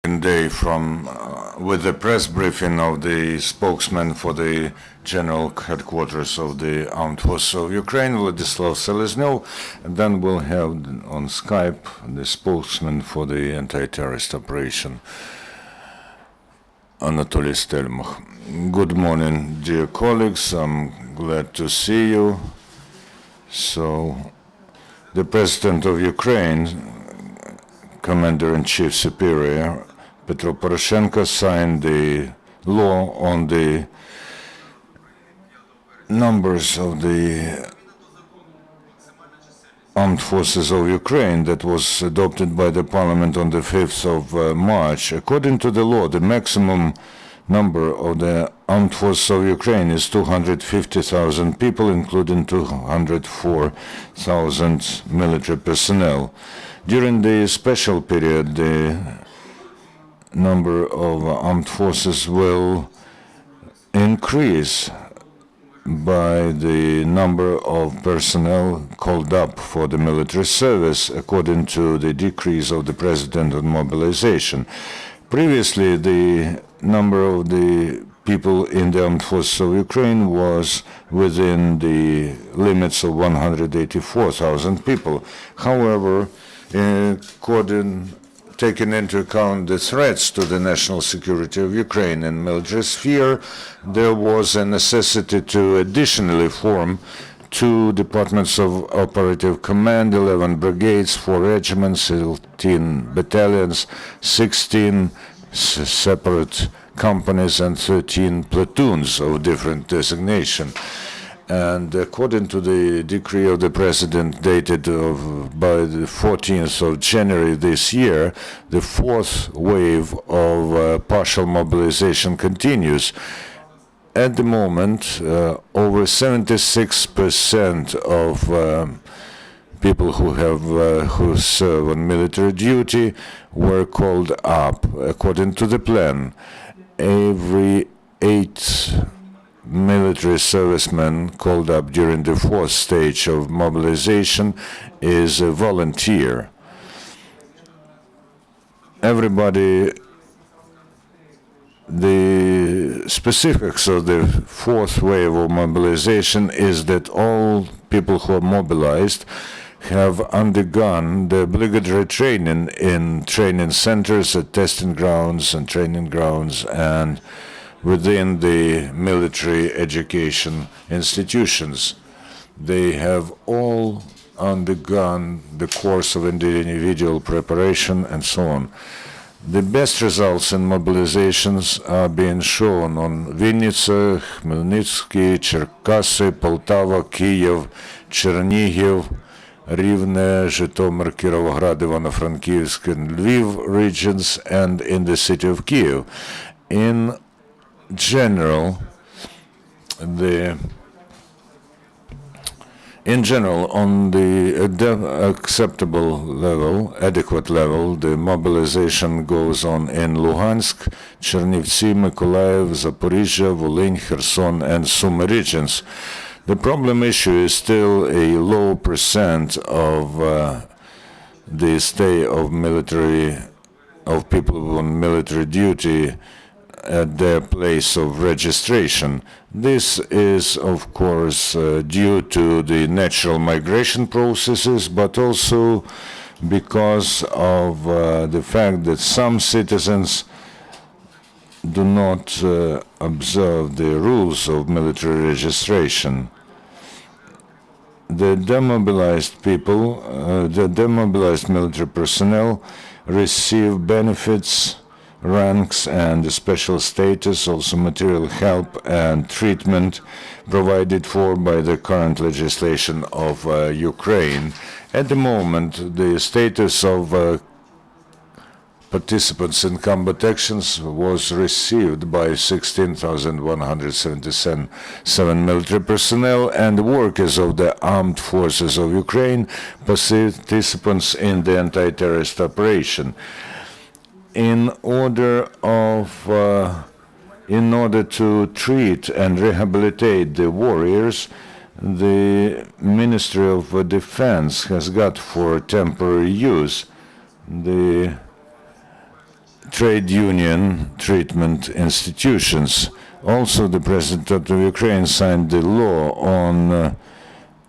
Day from with the press briefing of the spokesman for the general headquarters of the Armed Forces of Ukraine, Vladyslav Seleznyov, and then we'll have on Skype the spokesman for the anti-terrorist operation, Anatoliy Stelmakh. Good morning, dear colleagues. I'm glad to see you. So, the President of Ukraine, Commander-in-Chief Superior Petro Poroshenko, signed the law on the numbers of the Armed Forces of Ukraine that was adopted by the Parliament on the 5th of March. According to the law, the maximum number of the Armed Forces of Ukraine is 250,000 people, including 204,000 military personnel. During the special period, the number of armed forces will increase by the number of personnel called up for the military service, according to the decrees of the President on mobilization. Previously, the number of the people in the Armed Forces of Ukraine was within the limits of 184,000 people. However, taking into account the threats to the national security of Ukraine and military sphere, there was a necessity to additionally form 2 departments of operative command, 11 brigades, 4 regiments, 18 battalions, 16 separate companies, and 13 platoons of different designation. And according to the decree of the President dated by the 14th of January this year, the 4th wave of partial mobilization continues. At the moment, over 76% of people who serve on military duty were called up according to the plan. Every 8 military servicemen called up during the 4th stage of mobilization is a volunteer. Everybody, the specifics of the 4th wave of mobilization is that all people who are mobilized have undergone the obligatory training in training centers, at testing grounds and training grounds, and within the military education institutions. They have all undergone the course of individual preparation and so on. The best results in mobilizations are being shown on Vinnytsia, Khmelnytsky, Cherkasy, Poltava, Kyiv, Chernihiv, Rivne, Zhytomyr, Kirovograd, Ivano-Frankivsk, and Lviv regions, and in the city of Kyiv. In general, on the acceptable level, adequate level, the mobilization goes on in Luhansk, Chernivtsi, Mykolaiv, Zaporizhia, Volyn, Kherson, and Sumy regions. The problem issue is still a low percent of the stay of people on military duty at their place of registration. This is, of course, due to the natural migration processes, but also because of the fact that some citizens do not observe the rules of military registration. The demobilized people, the demobilized military personnel receive benefits, ranks, and special status, also material help and treatment provided for by the current legislation of Ukraine. At the moment, the status of participants in combat actions was received by 16,177 military personnel and workers of the Armed Forces of Ukraine, participants in the anti-terrorist operation. In order to treat and rehabilitate the warriors, the Ministry of Defense has got for temporary use the trade union treatment institutions. Also, the President of Ukraine signed the law on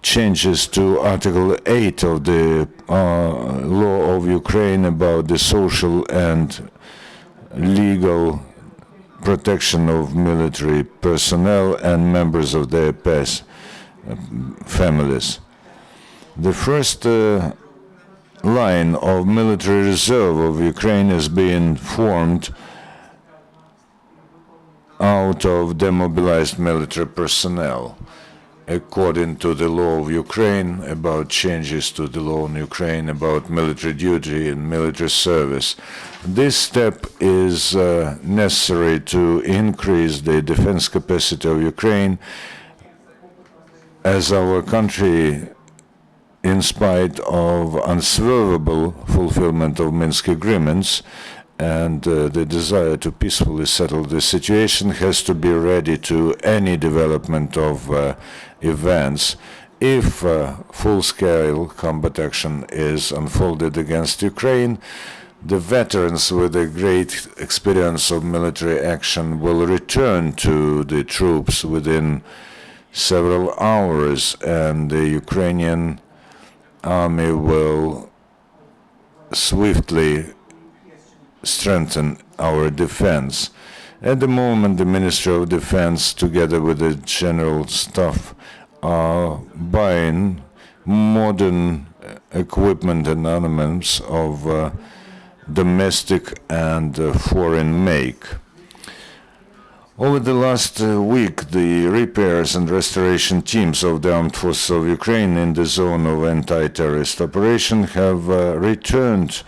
changes to Article 8 of the law of Ukraine about the social and legal protection of military personnel and members of their families. The first line of military reserve of Ukraine is being formed out of demobilized military personnel, according to the law of Ukraine about changes to the law in Ukraine about military duty and military service. This step is necessary to increase the defense capacity of Ukraine, as our country, in spite of unswervable fulfillment of Minsk agreements and the desire to peacefully settle the situation, has to be ready to any development of events if full-scale combat action is unfolded against Ukraine. The veterans with a great experience of military action will return to the troops within several hours, and the Ukrainian army will swiftly strengthen our defense. At the moment, the Ministry of Defense, together with the General Staff, are buying modern equipment and armaments of domestic and foreign make. Over the last week, the repairs and restoration teams of the Armed Forces of Ukraine in the zone of anti-terrorist operation have returned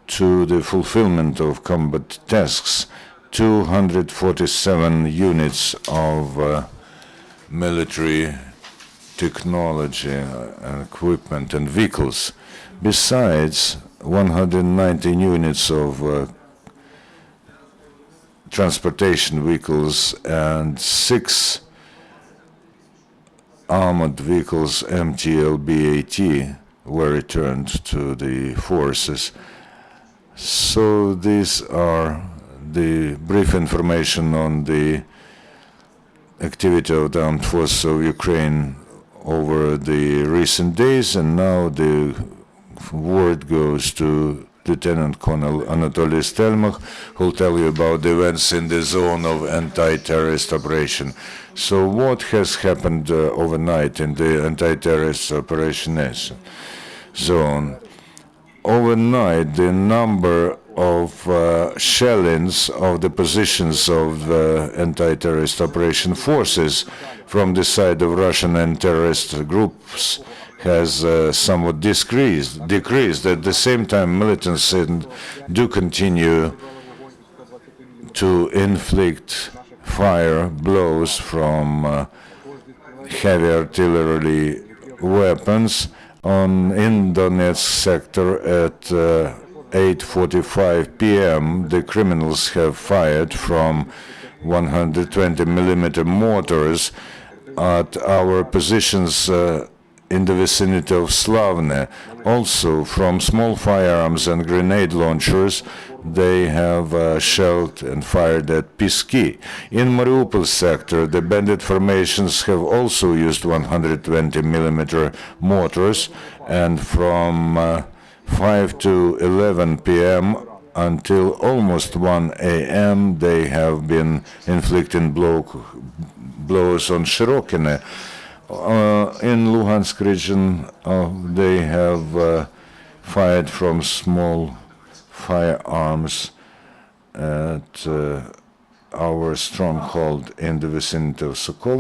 to the fulfillment of combat tasks 247 units of military technology and equipment and vehicles, besides 119 units of transportation vehicles and 6 armored vehicles MTLB-AT were returned to the forces. So these are the brief information on the activity of the Armed Forces of Ukraine over the recent days, and now the word goes to Lieutenant Colonel Anatoliy Stelmakh, who will tell you about the events in the zone of anti-terrorist operation. So what has happened overnight in the anti-terrorist operation zone? Overnight, the number of shellings of the positions of anti-terrorist operation forces from the side of Russian and terrorist groups has somewhat decreased. At the same time, militants do continue to inflict fire blows from heavy artillery weapons in Donetsk sector at 8:45 p.m. The criminals have fired from 120mm mortars at our positions in the vicinity of Slavne. Also, from small firearms and grenade launchers, they have shelled and fired at Piski. In Mariupol sector, the bandit formations have also used 120mm mortars, and from 5 to 11 p.m. until almost 1 a.m. they have been inflicting blows on Shirokine. In Luhansk region, they have fired from small firearms at our stronghold in the vicinity of Sokol.